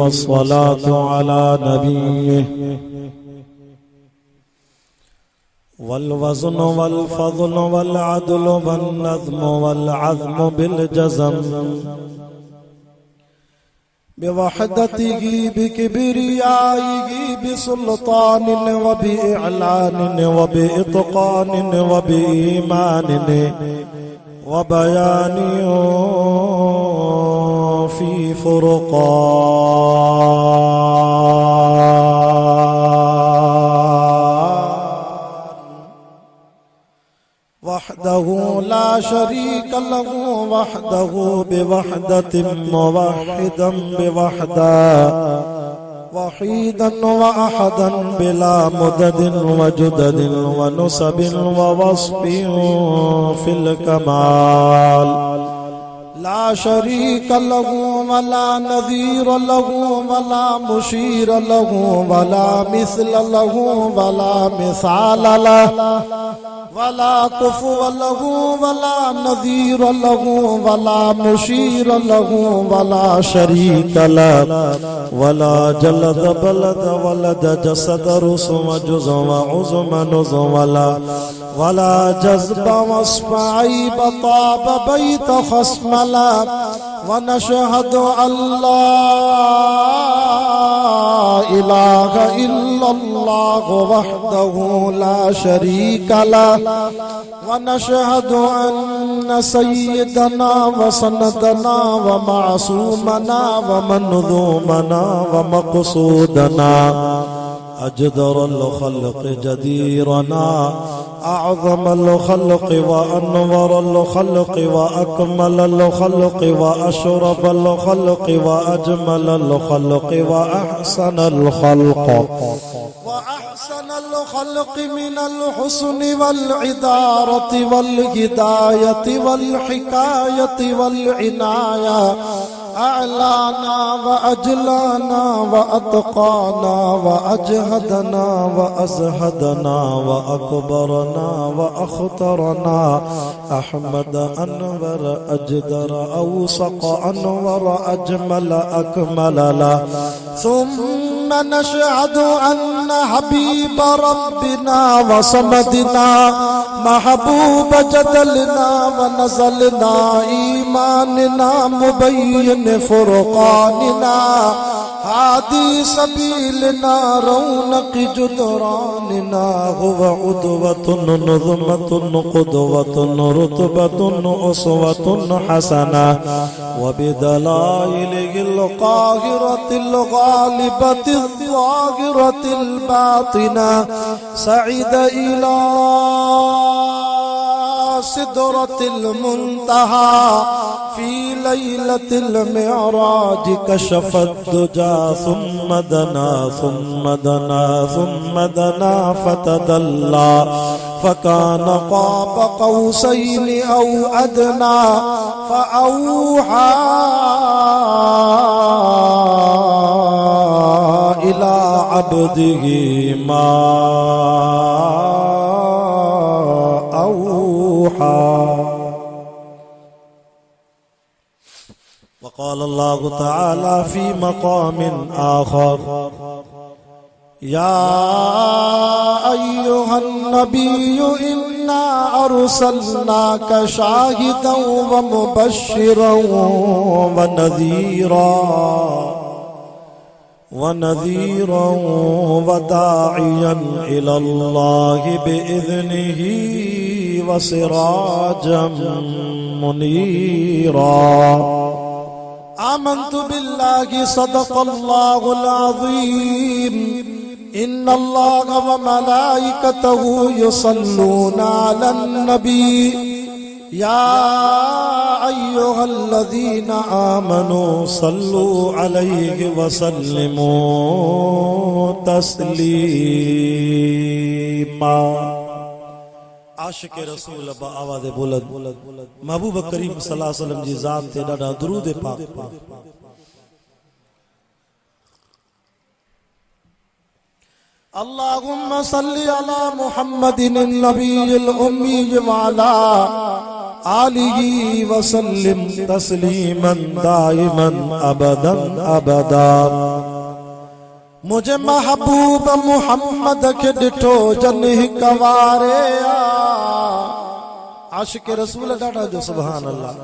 والصلاة على نبيه والوزن والفضل والعدل والنظم والعزم بالجزم بوحدته بكبريائه بسلطان وبإعلان وبإتقان وبإيمان وبيان في فرقان وحده لا شريك له وحده بوحدة موحدا بوحدا وحيدا وأحدا بلا مدد وجدد ونسب ووصف في الكمال لا شريك له ولا نظير له ولا مشير له ولا مثل له ولا مثال له ولا كفو له ولا نظير له ولا مشير له ولا شريك له ولا جلد بلد ولد جسد رسم جزء وعزم نزم ولا جذب وصف عيب طاب بيت خصم لا ونشهد أن لا إله إلا الله وحده لا شريك له ونشهد أن سيدنا وسندنا ومعصومنا ومنظومنا ومقصودنا أجدر الخلق جديرنا أعظم الخلق وأنور الخلق وأكمل الخلق وأشرف الخلق وأجمل الخلق وأحسن الخلق من الحسن والعدارة والهداية والحكاية والعناية أعلانا وأجلانا وأتقانا وأجهدنا وأزهدنا وأكبرنا وأخطرنا أحمد أنور أجدر أوسق أنور أجمل أكمل له ثم نشهد أن حبيب ربنا وصمدنا محبوب جدلنا ونزلنا إيماننا مبين فرقاننا هادي سبيلنا رونق جدراننا هو عدوة نظمة قدوة رتبة أسوة حسنة وبدلائله القاهرة الغالبة الظاهرة الباطنة سعد إلى سدرة المنتهى في ليلة المعراج كشف الدجى ثم دنا ثم دنا ثم دنا فتدلى فكان قاب قوسين أو أدنى فأوحى إلى عبده ما أوحى. وقال الله تعالى في مقام آخر يا أيها النبي إنا أرسلناك شاهدا ومبشرا ونذيرا وداعيا إلى الله بإذنه وسراجا منيرا. آمنت بالله صدق الله العظيم إن الله وملائكته يصلون على النبي يا أيها الذين آمنوا صلوا عليه وسلموا تسليما. عاشق رسول با آواز بلند محبوب کریم صلی اللہ علیہ وسلم جی ذات تے ڈاڈا درود پاک اللهم صل على محمد النبي الأمي وعلى आलिही वसल्लिम तस्लीमन दाइमन अबदन अबदा। मुझे महबूब मुहम्मद के डिठो जन कवारे आशिक रसूल डाटा जो सुभान अल्लाह।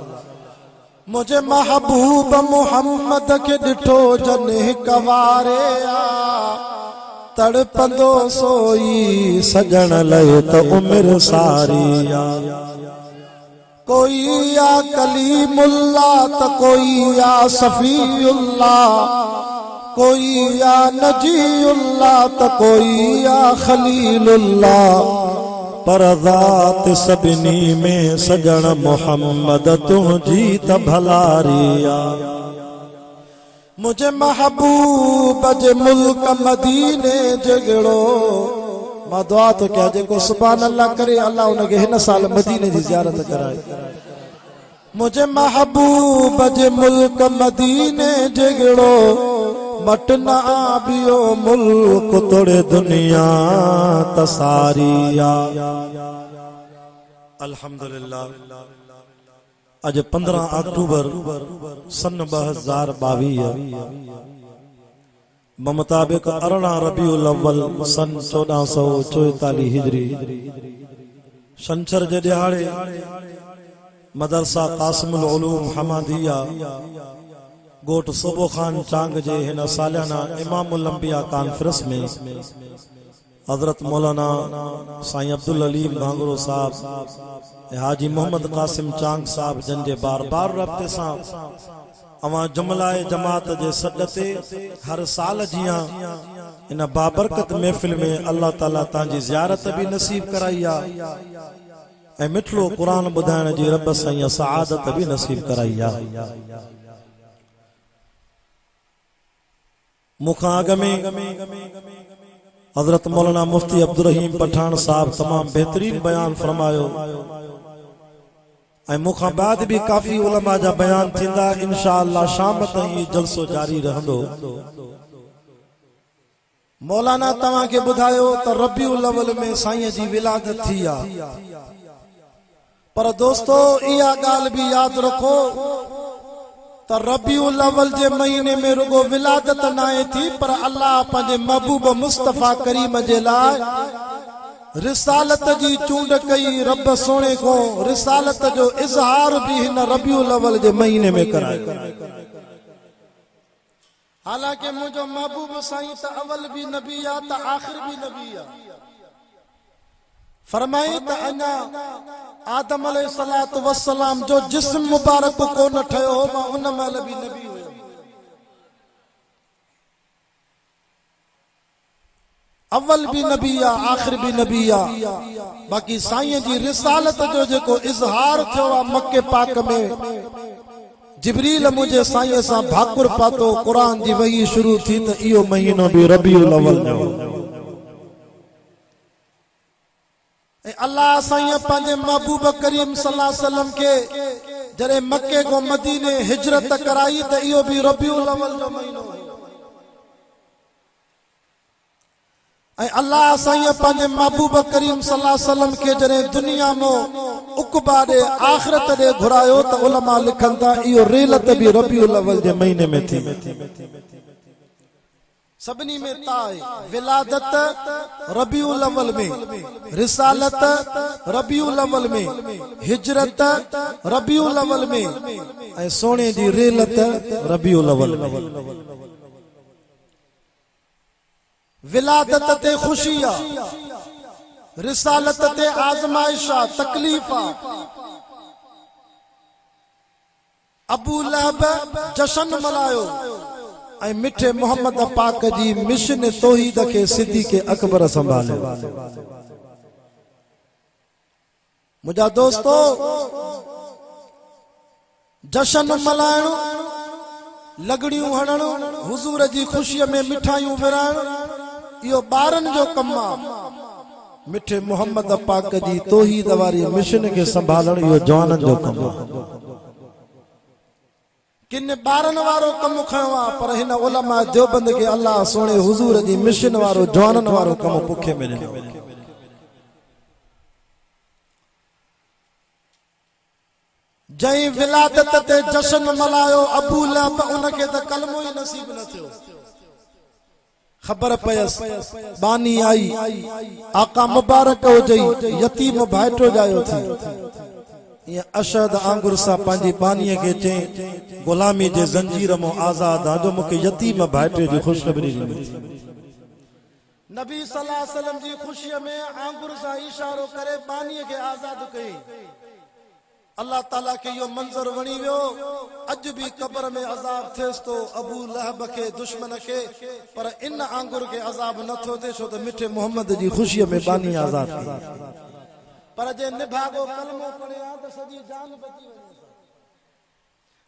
मुझे महबूब मुहम्मद के डिठो जन कवारे तड़पंदो सोई सजन लय तो उम्र सारी आ। कोई या कलीमुल्ला तो कोई या सफीउल्ला, कोई या नजीउल्ला तो कोई या खलीलुल्ला, पर ज़ात सभिनी में सजन मोहम्मद तुझी त भलारिया। मुझे महबूब जे मुल्क मदीने जगड़ो मां दुआ तो क्या जेको सुभान अल्लाह करे अल्लाह उनके हिन साल मदीने की ज़ियारत कराए। मुझे महबूब जे मुल्क मदीने जगड़ो मटना बियो मुल्क तोड़े दुनिया तसारिया। अल्हम्दुलिल्लाह आज 15 अक्टूबर सन 2022 मुताबिक 18 रबीउल अव्वल सन 1444 हिजरी शंकर जे दिहाड़े मदरसा कासिमुल उलूम हमादिया गोट सोबो खान चांग जे हिन सालियाना इमामुल अंबिया कॉन्फ्रेंस में हजरत मौलाना साईं अब्दुल अलीम भांगरो साहब हाजी मोहम्मद कासिम चांग साहब जन जे बार बार रब्ते सां अवां जुमलाए जमात जे सदते हर साल जिया इन बाबरकत महफिल में अल्लाह ताला तांजी ज़ियारत भी नसीब कराई आ ए मिठड़ो कुरान बुधाइण जी रब साईं सआदत भी नसीब कराई आ। मुखां अग में हजरत मौलाना मुफ्ती अब्दुल रहीम पठान साहब तमाम बेहतरीन बयान फरमायो ऐं मुखां बाद भी काफी उलमा जा बयान थींदा इंशाअल्लाह शाम ताईं जलसो जारी रहंदो। मौलाना तव्हां के बुधायो त रबीउल अव्वल में साईं जी विलादत थी आ, पर दोस्तों इहा ॻाल्हि भी याद रखो त रबीउल अव्वल जे महीने में रुगो विलादत नाए थी पर अल्लाह पंहिंजे महबूब मुस्तफा करीम जे लाइ रिसालत जी चूंड कई। रब सोने को रिसालत जो इज़हार भी हिन रबीउल अव्वल जे महीने में करायो। हालांकि मुझो महबूब साईं त अव्वल भी नबी आ त आखिर भी नबी आ। फरमाए त अञा आदम अलैहिस्सलातु वस्सलाम जो जिस्म मुबारक को न ठयो हो मां उन महिल भी नबी हुयो। अव्वल भी नबी आ आखिर भी नबी आ। बाकी साईं जी रिसालत जो जेको इज़हार थियो आ मक्के पाक में जिब्रील मुझे साईं सां भाकुर पातो कुरान जी वही शुरू थी त इहो महीनो भी रबीउल अव्वल जो। अल्लाह साईं पंहिंजे महबूब करीम सल्लल्लाहु अलैहि वसल्लम के जरे मक्के को मदीने हिजरत कराई त इहो भी रबीउल अव्वल जो महीनो है। अल्लाह साईं पंहिंजे महबूब करीम सल्लल्लाहु अलैहि वसल्लम के जरे दुनिया में उकबा दे आखिरत दे घुरायो त उलमा लिखन था इहो रेलत भी रबीउल अव्वल जे महीने में थी। सबनी में ताए विलादत रबीउल अव्वल में, रिसालत रबीउल अव्वल में, हिजरत रबीउल अव्वल में ऐं सोने जी रेलत रबीउल अव्वल में। विलादत ते खुशी आ, रिसालत ते आजमाइश आ, तकलीफ आ। अबू लहब जशन मनायो ऐं मिठे मोहम्मद पाक जी मिशन तौहीद के सिद्दीक़ अकबर संभाले। मुझा दोस्तों जशन मल्हाइण, लगड़ियूं हणण, हुजूर जी खुशी में मिठाइयूं विराइण इहो ॿारनि जो कमु आहे। मिठे मोहम्मद पाक जी तौहीद वारी मिशन के संभालण इहो जवाननि जो कमु आहे। किन ॿारनि वारो कमु खयो आहे पर हिन उलमा देवबंद के अल्लाह सोने हुजूर जी मिशन वारो जवाननि वारो कमु पुखे में ॾिनो। जई विलादत ते जश्न मल्हायो अबू लहब उनखे त कलमो ई नसीब न थियो। खबर पयस बानी आई आका मुबारक हुजई यतीम भाइटो जायो थी। ये अशद आंगुर सा पंहिंजी बानीअ खे चई गुलामी जे ज़ंजीर मां आज़ाद आ जो मूंखे यतीम भाइटे जी ख़ुशख़बरी ॾिनी। नबी सल्लल्लाहु अलैहि वसल्लम जी ख़ुशीअ में आंगुर सां इशारो करे बानीअ खे आज़ाद कई। अल्लाह ताला के यो मंजर वणी वियो। अज भी कब्र में अजाब थियस तो अबू लहब के दुश्मन के, पर इन आंगुर के अजाब न थो थे छो त मिठे मोहम्मद जी खुशी में बानी आजाद थी। पर जे निभागो कलमो पढ़िया त सजी जान बची वई।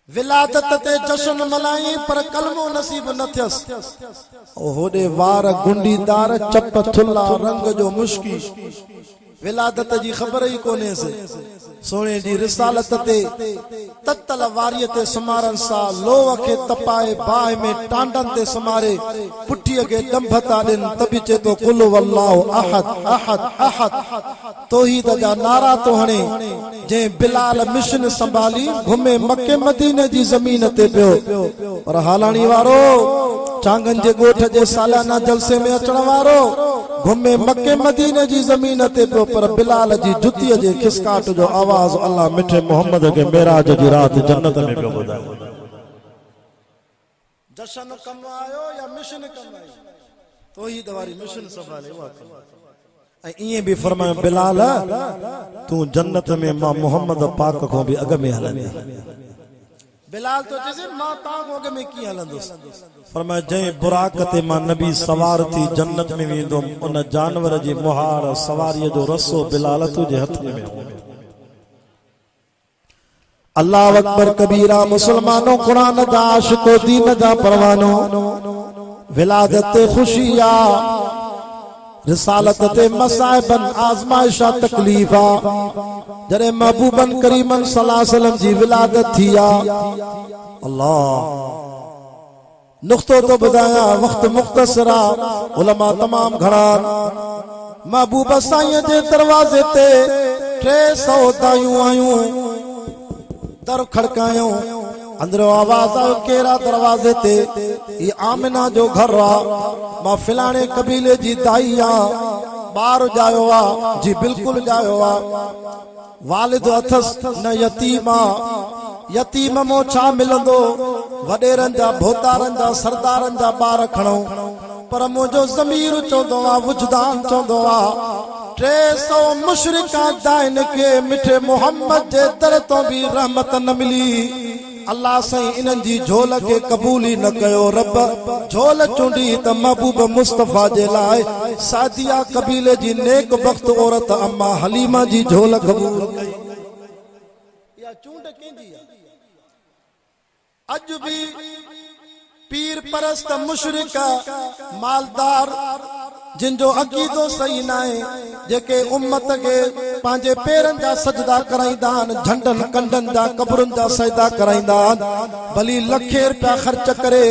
विलादत ते जश्न मल्हाई पर कलमो नसीब न थियस। ओ होडे वार गुंडीदार चप थुल्ला रंग जो मुश्की विलादत जी खबर ही कोने से सोने जी रिसालत ते तत्तल वारिय ते समारन सा लोह के तपाए बाह में टांडन ते समारे पुठिय के दंभता दिन तभी चे तो कुल वल्लाहु अहद अहद अहद तौहीद जा नारा तो हणे जे बिलाल मिशन संभाली घुमे मक्के मदीने जी जमीन ते पियो। पर हालाणी वारो चांगन जे गोठ जे सालाना जलसे में अचण वारो घुमे मक्के मदीने जी जमीन ते पियो। पर बिलाल जी जुतीअ जे खिसकाट जो आवाज अल्लाह मिठे मोहम्मद के मेराज जी रात जन्नत में पियो ॿुधाए। जशन कम आयो या मिशन कम आयो तौहीद वारी मिशन संभाले वा कम। ऐं इएं भी फरमायो बिलाल तू जन्नत में मां मोहम्मद पाक को भी अग में हलंदे। बिलाल तो जैसे मां ता को अग में की हलंदुस। फरमाया जय बुराक ते मां नबी सवार थी जन्नत में वेंदुम उन जानवर जी मुहार सवारी जो रसो बिलाल तुझे हथ में हो। अल्लाह अकबर कबीरा मुसलमानों कुरान दा आशिको दीन दा परवानो विलादत ते खुशिया रिसालत ते मसाइबन आजमाइशा तकलीफा जरे महबूबन करीमन सल्लल्लाहु अलैहि वसल्लम जी विलादत थिया। अल्लाह नुक्तो तो बताया वक्त मुख्तसरा उलमा तमाम घड़ा महबूब साईं जे दरवाजे ते 300 दायूं आयूं दर खड़कायो अंदरो आवाज आयो केरा दरवाजे ते ये आमिना जो घर आ मां फिलाने कबीले जी दाई आ बार जायो आ जी बिल्कुल जायो आ वालिद अथस न यतीमा यतीम मो छा मिलंदो वडेरन जा भोतारन जा सरदारन जा बार खणो पर मुझो ज़मीर चोंदो आ वजदान चोंदो आ 300 मुशरिका दाइन के मिठे मोहम्मद जे दर तो भी रहमत न मिली। अल्लाह सही इनन जी झोल के कबूल ही न कयो। रब झोल चुंडी त महबूब मुस्तफा जे लाए सादिया कबीले जी नेक बख्त औरत अम्मा हलीमा जी झोल कबूल कई। या चूंड केंदी अज भी पीर परस्त मुशरिका मालदार जिन जो अकीदो सही नाए जेके उम्मत के पांजे पेरन जा सजदा कराइंदान झंडन कंडन जा कब्रन जा सजदा कराइंदान भली लखे रुपया खर्च करे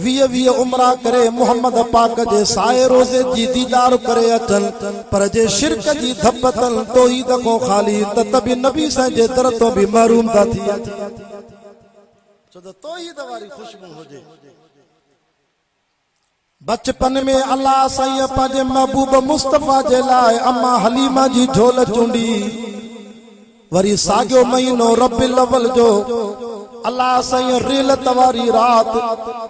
20 उमरा करे मोहम्मद पाक जे साए रोजे जी दीदार करे अचन पर जे शिरक जी धपतन तौहीद को खाली तबी नबी सा जे दर तो भी महरूम था थी तो तौहीद वारी खुशबू हो जे। बचपन में अल्लाह साईं पंहिंजे महबूब मुस्तफा जे लाए अम्मा हलीमा जी झोल चूंडी वरी साॻियो महीनो रबिल अव्वल जो अल्लाह साईं रेलत वारी रात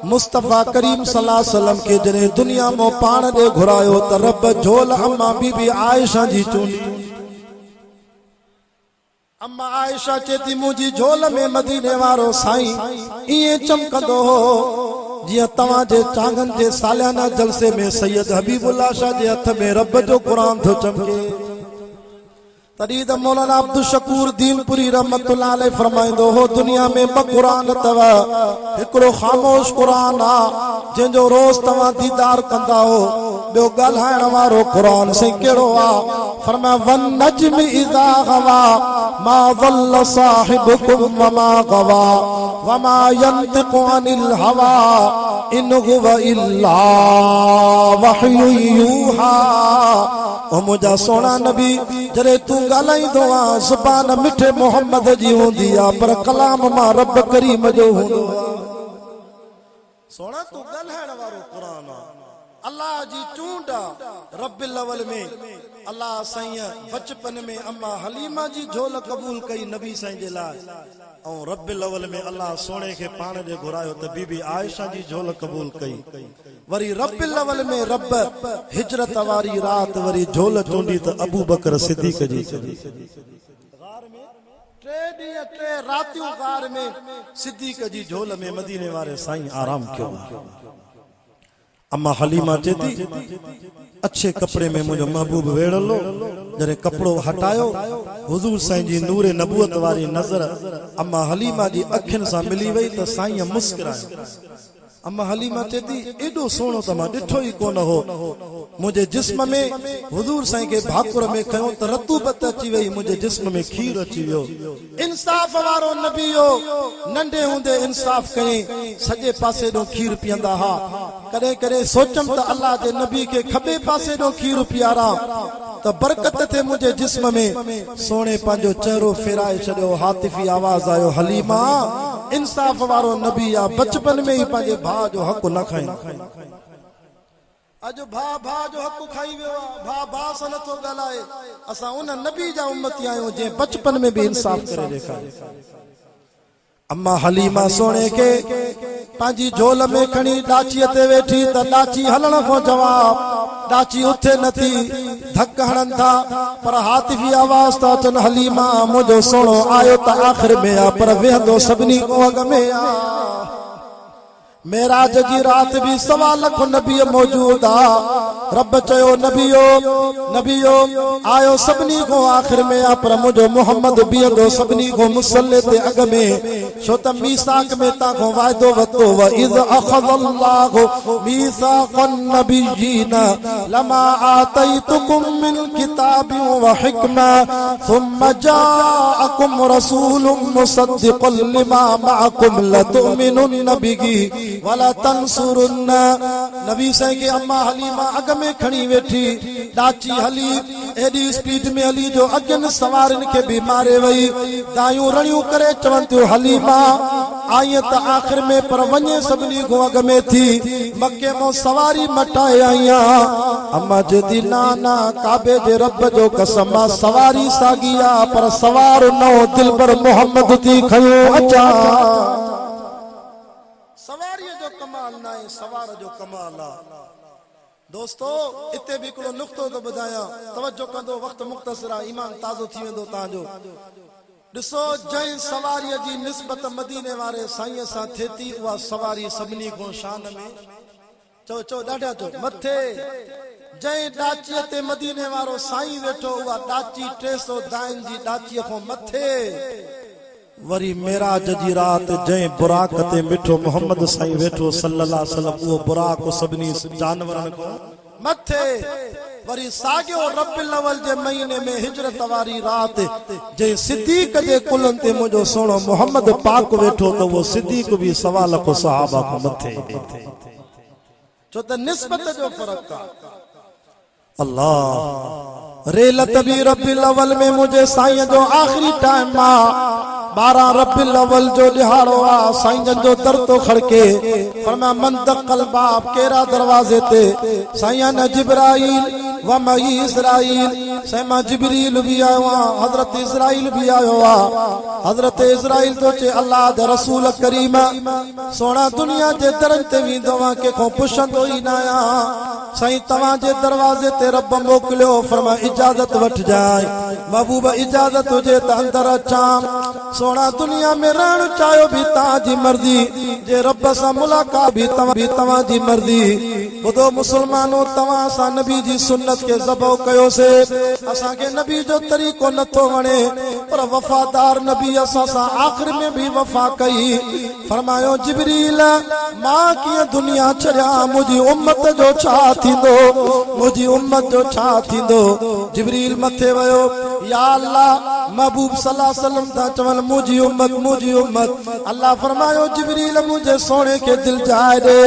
मुस्तफा करीम सल्लल्लाहु अलैहि वसल्लम के जने दुनिया में पाण दे घुरायो त रब झोल अम्मा बीबी आयशा जी चूंडी। अम्मा आयशा चेती मुंहिंजी झोल में मदीने वारो साईं इएं चमकंदो हो जिया तवा जे चांगन जे सालियाना जलसे में सैयद हबीबुल्लाह शाह जे हथ में रब जो कुरान थो चमके। तड़ी द मौलाना अब्दुल शकूर दीनपुरी रहमतुल्लाह अलैह फरमाइंदो हो दुनिया में ब कुरान तव एकड़ो खामोश कुरान आ जिंजो रोज तवा दीदार कंदा हो बयो गाल्हाइण वारो कुरान से केड़ो आ। फरमाया वन नजम इज़ा गवा मा वल्ल साहिबुकुम वमा गवा वमा यंतिकु अनिल हवा इन हुवा इल्ला वहयु यूहा। ओ मुझा सोना नबी जरे तू गालाइंदो आ ज़ुबान मिठे मोहम्मद जी हुंदी आ पर कलाम मां रब करीम जो हुंदो आ सोना तू गलहण वारो कुरान आ अल्लाह जी चूंडा रब्बिल अवल में अल्लाह साईं बचपन में अम्मा हलीमा जी झोल कबूल कई नबी साईं जे लाइ ऐं रब्बिल अवल में अल्लाह सोने के पाण जे घुरायो त बीबी आयशा जी झोल कबूल कई वरी रब्बिल अवल में रब हिजरत वारी रात वरी झोल चूंडी त अबू बकर सिद्दीक जी गार में 3 ॾींहं 3 रातियूं गार में सिद्दीक जी झोल में मदीने वारे साईं आराम कयो अम्मा हलीमा चेती अच्छे कपड़े में मुझे महबूब वेड़लो जरे कपड़ो हटायो हुजूर साईं जी नूरे नबूवत वारी नजर अम्मा हलीमा जी अखिन सा मिली वई त साईं मुस्कुरायो अम्मा हलीमा चेती एडो सोनो त मां ॾिठो ई कोन हो मुझे जिस्म में हुजूर साईं के भाकुर में खयो त रतूबत अची वई मुझे जिस्म में खीर अची वियो इंसाफ वारो नबी हो नंढे हुंदे इंसाफ कई सजे पासे दो खीर पियंदा हा करे करे सोचम त अल्लाह जे नबी के खबे पासे दो खीर पियारा त बरकत थे मुझे जिस्म में सोने पांजो चेहरो फेराए छड़ियो हातिफी आवाज आयो हलीमा इंसाफ वारो नबी आ बचपन में ही पांजे भा जो हक न खाई अज भा जो हक खाई वियो भा सन तो गलाए असा उन नबी जा उम्मती आयो जे बचपन में भी इंसाफ करे देखा अम्मा हलीमा सोने के पांजी झोल में खणी डाची ते वेठी त डाची हलण को जवाब डाची उथे नथी धक हणन था पर हातिफी आवाज ता चन हलीमा मुझो सोनो आयो त आखिर में आ पर वेहंदो सभनी को अग में आ मेराज जी रात भी 1.25 लाख नबी मौजूद आ रब चयो नबियो आयो सभनी को आखिर में आ पर मुझो मोहम्मद बीहंदो सभनी को मुसल्ले ते अग में छो त मीसाक में ता को वायदो वतो व इज अखज़ल्लाहु मीसाक़न नबिय्यीना लमा आतैतुकुम मिन किताबिन व हिकमा थुम्मा जाअकुम रसूलुम मुसद्दिक़न लिमा मअकुम लतुमिनुन बिही वला तंसुरुन्ना नबी साईं के अम्मा हलीमा अग में खणी वेठी डाची हली एडी स्पीड में हली जो अगन सवारन के भी मारे वई दायूं रणियूं करे चवन थियो हलीमा आई त आखिर में पर वने सबनी को अग में थी मक्के मो सवारी मटाए आईया अम्मा जदी नाना काबे जे रब जो कसम सवारी सागिया पर सवार नो दिलबर मोहम्मद थी खयो अचा सवारी जो कमाल ना है सवार जो कमाल आ दोस्तों इते भी को नुक्तो तो बुधाया तवज्जो कंदो वक्त मुख्तसर ईमान ताजो थी वेंदो ताजो दिसो जय सवारी जी निस्बत मदीने वारे साईं सा थेती वा सवारी सबनी को शान में चो डाढा चो मथे जय डाची ते मदीने वारो साईं वेठो वा डाची 300 दाइन जी डाची को मथे वरी मेराज जी रात जय बुराक ते मिठो मोहम्मद साईं वेठो सल्लल्लाहु अलैहि वसल्लम वो बुराक सभनी जानवरन को मथे वरी सागियो रब्बिल अवल जे महीने में हिजरत वारी रात जे सिद्दीक जे कुलन ते मुजो सोनो मोहम्मद पाक वेठो तो वो सिद्दीक भी 1.25 लाख सहाबा को मथे छो त निस्बत जो फर्क का अल्लाह रेलत भी रब्बिल अवल में मुझे साईं जो आखिरी टाइम मा 12 रब्बिल अवल जो दिहाड़ो आ साईं जो दर तो खड़के फरमा मन दखल बाब केरा दरवाजे ते साईं न जिब्राइल व मई इस्राइल सैमा जिब्रील भी आयो हजरत इस्राइल भी आयो हजरत इस्राइल तो चे अल्लाह दे रसूल करीम सोना दुनिया जे दरन ते विंदो के को पुछंदो ही ना आ साईं तवा जे दरवाजे ते रब मोकलियो फरमा इजाजत वठ जाए महबूब इजाजत हुजे त अंदर अचा सोना दुनिया में रहण चाहो भी ताजी मर्जी जे रब सा मुलाकात भी तवा जी मर्जी बुधो मुसलमानो तवा सा नबी जी सुन्नत के ज़बो कयो से असा के नबी जो तरीको नथो वणे पर वफादार नबी असा सा आखिर में भी वफा कई फरमायो जिब्रील मां की दुनिया छया मुजी उम्मत जो छा थींदो मुजी उम्मत जो छा थींदो जिब्रील मथे वयो या अल्लाह महबूब सल्लल्लाहु अलैहि वसल्लम ता चवल मुजी उम्मत अल्लाह फरमायो जिब्रील मुझे सोने के दिल जाए दे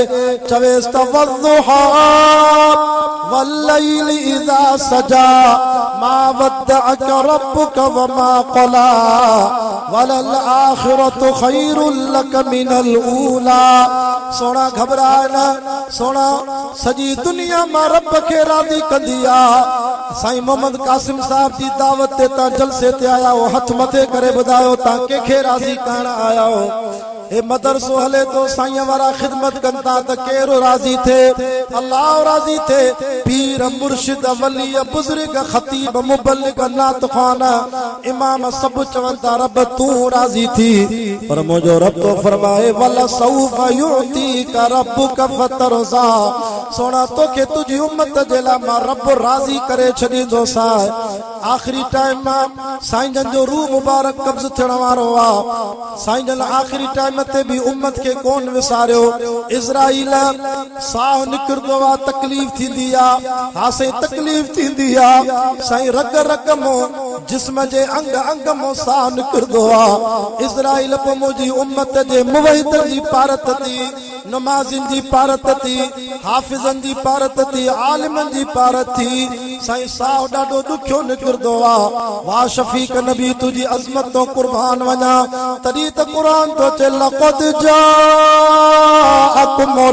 चवेस तवज़ुहा वल्लैल इज़ा सजा मा वद्दअक रब्बुक वमा क़ला वलल आखिरतु खैरुल लक मिनल ऊला। सोना घबरा न, सोना सजी दुनिया मां रब खे राज़ी कंदी आ। साईं मोहम्मद कासिम साहब जी दावत ते ता जलसे ते आया हो, हथ मथे करे ॿुधायो ता कंहिंखे राज़ी करण आया हो। ए मदरसो हले तो साईं वारा खिदमत कंदा त केरो राज़ी थे, अल्लाह राज़ी थे। पीर मुर्शिद वली बुजुर्ग खतीब मुबल्लिग नात खाना इमाम सब चवंदा रब तू राज़ी थी। पर मुझो रब तो फरमाए वला सौफ युती का रब्बुक फतरज़ा। सोना तोखे तुझी उम्मत जे ला मां रब राज़ी करे छॾींदो सा। आखिरी टाइम मां साईं जन जो रूह मुबारक कब्ज़ थियण वारो आ। साईं जन आखिरी टाइम ते भी उम्मत के कोन विसारियो। इज़राइल साह निकिरंदो आ, तकलीफ़ थींदी आ, हासे तकलीफ़ थींदी आ। साईं रग रग मो जिस्म जे अंग अंग मो साह निकिरंदो आ। इज़राइल पो मुंहिंजी उम्मत जे मुवहिदन जी पारत थी, नमाज़िन जी पारत थी, हाफ़िज़न जी पारत थी, आलिमन जी पारत थी। साईं साह ॾाढो ॾुखियो निकिरंदो आ। वाह शफ़ीक नबी तुझी अज़मत तो कुर्बान वञा। तॾहिं त क़ुरान तो चए लक़द जाअकुम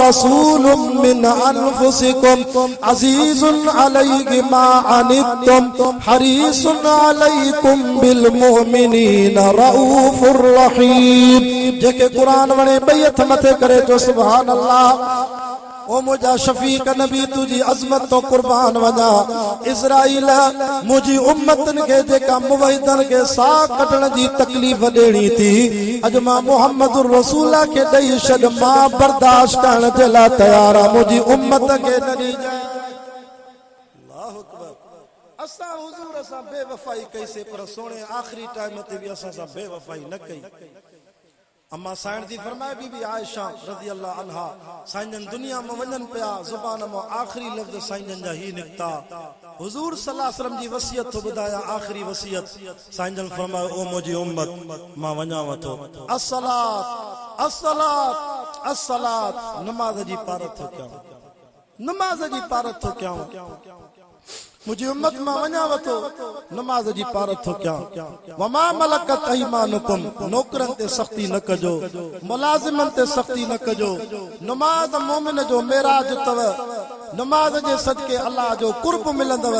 रसूलुम मिन अनफुसिकुम अज़ीज़ुन अलैहि मा अनित्तुम हरीसुन अलैकुम बिल मुमिनीन रऊफुर रहीम। जेके कुरान वणे ॿई हथ मथे करे जो सुभान अल्लाह। ओ मुझा शफीक नबी तुझी अज़मत तो कुर्बान वञा। इज़राइल मुझी उम्मतन के जेका मुवहिदन के साह कढण जी तकलीफ़ ॾेणी थी, अॼु मां मुहम्मदुर रसूल के ॾेई छॾ, मां बर्दाश्त करण जे लाइ तयार आ। मुझी उम्मत के न ॾिजाए। अल्लाहु अकबर। असां हुज़ूर सां बेवफ़ाई कईसे, पर सोने आखिरी टाइम ते भी असां सां बेवफ़ाई न कई। अम्मा साइण जी फरमाए बीबी आयशा रज़ी अल्लाह अन्हा, साईं जन दुनिया में वञन पिया, ज़ुबान में आखिरी लफ्ज़ साईं जन जा ही निकता। हुज़ूर सल्लल्लाहु अलैहि वसल्लम जी वसियत तो ॿुधाया, आखिरी वसियत साईं जन फरमायो ओ मुझी उम्मत मां वञाव थो, अस्सलात अस्सलात अस्सलात, नमाज जी पारत थो कयां, नमाज जी पारत थो कयां। मुझी उम्मत मां वञाव थो, नमाज जी पारत थो कयां। वमा मलकत ऐमानुकुम, नौकरन ते सख्ती न कजो, मुलाज़िमन ते सख्ती न कजो। नमाज मोमिन जो मेराज तव। नमाज जे सदके अल्लाह जो कुर्ब मिलंदव।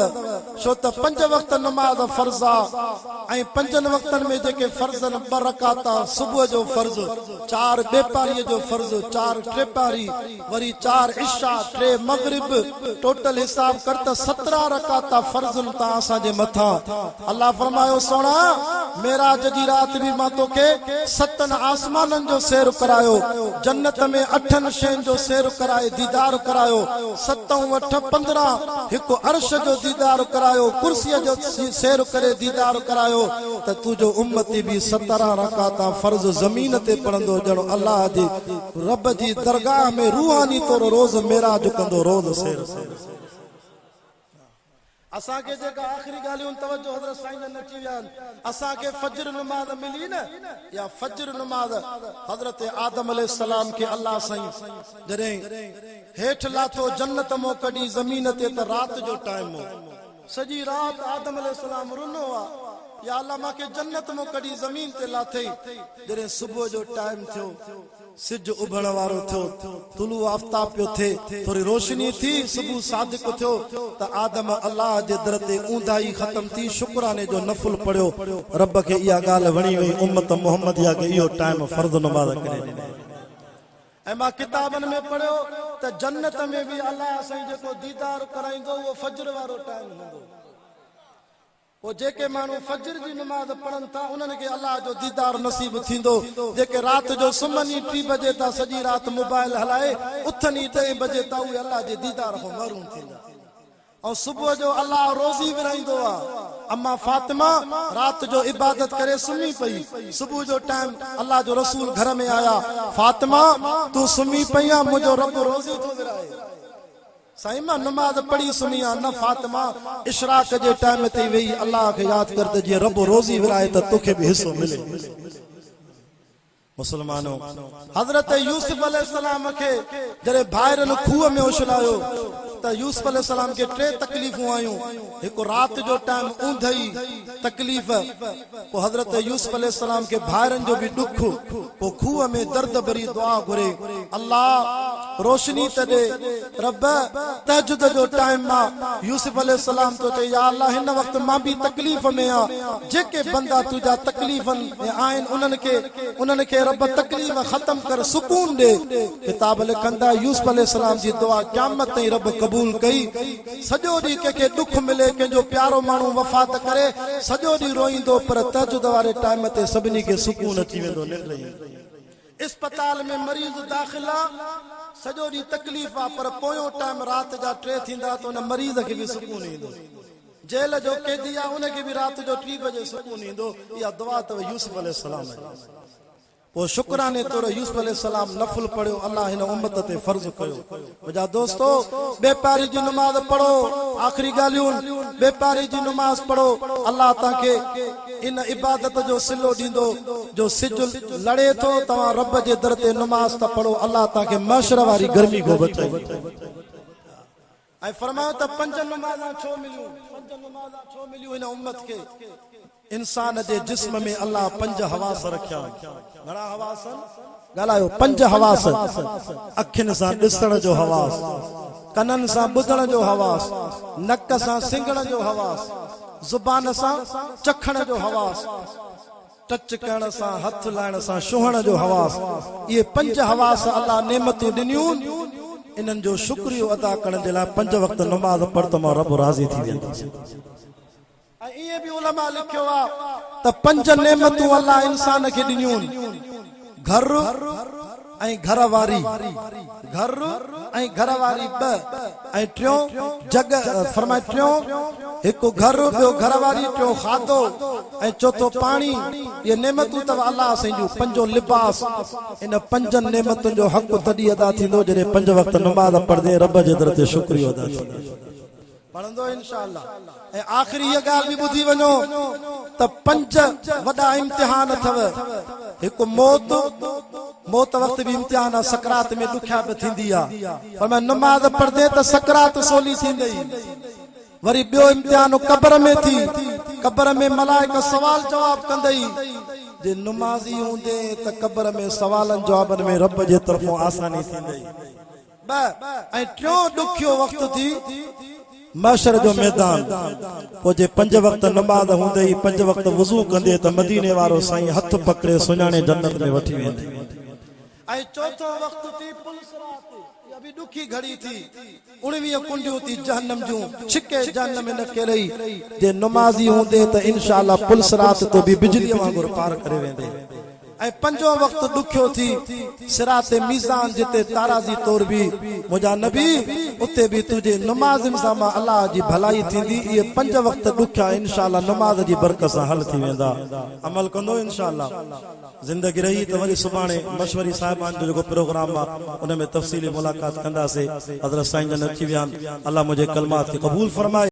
छो त 5 वक्त नमाज फर्ज़ आ ऐं 5 वक्तन में जेके फर्ज़न 2 रकात सुबह जो फर्ज़, 4 बेपारी जो फर्ज़, 4 ट्रेपारी, वरी 4 इशा, 3 मगरिब, टोटल हिसाब कर त 17 रकात फर्ज़न ता असा जे मथा। अल्लाह फरमायो सोना मेराज जी रात भी मां तोखे 7 आसमानन जो सैर करायो, जन्नत में 8 शयुनि जो सैर कराए दीदार करायो, 7 8 15 हिकु अर्श जो दीदार करायो, कुर्सीअ जो सैर करे दीदार करायो। त तुझो उम्मती भी 17 रकात फर्ज़ ज़मीन ते पढ़ंदो, जणो अल्लाह जी रब जी दरगाह में रूहानी तौर रोज़ मेराज कंदो, रोज़ सैर। असा के जेका आखिरी गालियों तवज्जो हज़रत साईं ने नची विया। असा के फजर नमाज मिली न, या फजर नमाज हज़रत आदम अलैहिस्सलाम के अल्लाह साईं जरे हेठ लाथो जन्नत मो कडी ज़मीन ते, त रात जो टाइम हो, सजी रात आदम अलैहिस्सलाम रुनो आ, या अल्लाह माके जन्नत मो कडी ज़मीन ते लाथे। जरे सुबह जो टाइम थियो, सिज उभण वारो थियो, तुलू आफ्ताब पियो थे, थोड़ी रोशनी थी, सुबह सादिक थियो, त आदम अल्लाह जे दर ते ऊंधाई खत्म थी, शुक्राने जो नफल पढ़ियो। रब के इया गाल वणी वई, उम्मत मुहम्मदिया के इहो टाइम फर्ज़ नमाज करे ॾिने। ऐं मां किताबन में पढ़ियो त जन्नत में भी अल्लाह साईं जेको दीदार कराईंदो वो फजर वारो टाइम हूंदो। वो जेके मानू फजर जी नमाज पढ़न था उन्हनि के अल्लाह जो दीदार नसीब थींदो। जेके रात जो सुमनी 3 बजे ता सजी रात मोबाइल हलाए, उथनी 2 बजे ता उहे अल्लाह जे दीदार को महरूम थींदा। और सुबह जो अल्लाह रोज़ी विराईंदो आ। अम्मा फातिमा रात जो इबादत करे सुम्ही पई, सुबह जो टाइम अल्लाह जो रसूल घर में आया, फातिमा तू सुम्ही पई आ, मुझो रब रोज़ी तो विराए। साईं मां नमाज पढ़ी सुनी आ न, फातिमा इशराक जे टाइम ते वेही अल्लाह के याद कर त जे रब रोज़ी विराए त तोखे भी हिस्सो मिले। मुसलमानों, हजरत यूसुफ अलैहिस्सलाम के जरे भाइरन खूह में उछलायो त यूसुफ अलैहिस्सलाम के टे तकलीफ़ूं आयूं एक रात जो टाइम ऊंधई तकलीफ़ पो हज़रत यूसुफ अलैहिस्सलाम के भाइरन जो भी दुख पो खूह में दर्द भरी दुआ घुरे अल्लाह रोशनी त दे रब तहज्जुद जो टाइम मा यूसुफ अलैहिस्सलाम तो चे या अल्लाह हिन वक्त मां भी तकलीफ़ में आ जेके बंदा तुजा तकलीफ़न में आइन उन्हनि के रब तकलीफ़ खत्म कर सुकून दे किताब लिखंदा यूसुफ अलैहिस्सलाम जी दुआ क़यामत ताईं रब कबूल कई सॼो ॾींहुं कंहिंखे दुख मिले कंहिंजो प्यारो माण्हू वफ़ात करे सॼो ॾींहुं रोईंदो पर तहज्जुद वारे टाइम ते सभिनी खे सुकून अची वेंदो निंड अस्पताल में मरीज़ दाख़िला सॼो ॾींहुं तकलीफ़ आहे पर पोयों टाइम राति जा 3 थींदा त उन मरीज़ खे बि सुकून ईंदो जेल जो कैदी आहे उनखे बि राति जो 3 बजे सुकून ईंदो इहा दुआ अथव यूसुफ अलैहिस्सलाम जी वो शुक्राने तौर यूसुफ अलैहिस्सलाम नफल पढ़ियो अल्लाह हिन उम्मत ते फर्ज कयो मुंहिंजा दोस्तो बेपारी जी नमाज पढ़ो आखिरी ॻाल्हियूं बेपारी जी नमाज पढ़ो अल्लाह तव्हांखे इन इबादत जो सिलो ॾींदो जो सिज लड़े थो तव्हां रब जे दर ते नमाज त पढ़ो अल्लाह तव्हांखे महशर वारी गर्मी को बचाए ऐं फरमायो त 5 नमाज़ां छो मिलियूं हिन उम्मत खे इंसान जे जिस्म में अल्लाह 5 हवास रखिया घणा हवास ॻाल्हायो 5 हवास अखियुनि सां ॾिसण जो हवास कननि सां ॿुधण जो हवास नक सां सिंगण जो हवास ज़ुबान सां चखण जो हवास टच करण सां हथ लाइण सां छुहण जो हवास ये 5 हवास अल्लाह नेमतूं ॾिनियूं इन्हनि जो शुक्रियो अदा करण जे लाइ 5 वक्त नमाज पढ़ त मां रब राज़ी थी वेंदुसि ये भी उलमा लिखियो आहे त 5 नेमतूं अल्लाह इंसान खे ॾिनियूं घर ऐं घरवारी घर ऐं घरवारी 2 ऐं 3 जग फरमाए 3 हिकु घर ॿियो घरवारी 3 खाधो ऐं 4 पाणी ये नेमतूं अथव अल्लाह असांजूं 5 लिबास इन 5 नेमतुनि जो हक़ तॾहिं अदा थींदो जॾहिं 5 वक्त नमाज़ पढ़ंदे रब जे दर ते शुक्रियो अदा थींदो पढ़ंदो इंशाअल्लाह ऐं आखिरी इहा ॻाल्हि बि ॿुधी वञो त 5 वॾा इम्तिहान अथव हिकु मौत वक्त भी इम्तिहान आहे सकरात में ॾुखिया बि थींदी आहे पर मैं नमाज पढ़ंदे त सकरात सोली थींदी वरी ॿियो इम्तिहान कब्र में थी कब्र में मलाइका सवाल जवाब कंदई जे नमाज़ी हूंदे त कब्र में सवालनि जवाबनि में रब जे तरफ़ों आसानी थींदी ऐं 3 ॾुखियो वक्त थी महशर जो मैदान वो जे 5 वक्त नमाज हूंदे ही 5 वक्त वज़ू कंदे त मदीने वारो साईं हथ पकड़े सुञाणे जन्नत में वठी वेंदे ऐं 4थो वक्त थी पुलसरात या भी दुखी घड़ी थी 19 कुंडियूं थी जहन्नम जूं छिके जहन्नम न केरई जे नमाज़ी हूंदे त इंशाअल्लाह पुलसरात तो भी बिजली वांगुर पार करे वेंदे ऐं 5 वक्त ॾुखियो थी सिराते मीज़ान जिते ताराज़ी तौर भी मुंहिंजा नबी उते भी तुझे नमाज़ सां मां अल्लाह जी भलाई थींदी ये 5 वक्त ॾुखिया इंशाअल्लाह नमाज जी बरकत सां हल थी वेंदा अमल कंदो इंशाअल्लाह जिंदगी रही त वरी सुभाणे मशवरी साहिबान जो जेको प्रोग्राम आहे उन में तफ़सीली मुलाक़ात कंदासीं हज़रत साईं जन अची विया अल्लाह मुंहिंजे कलमात खे क़बूल फरमाए।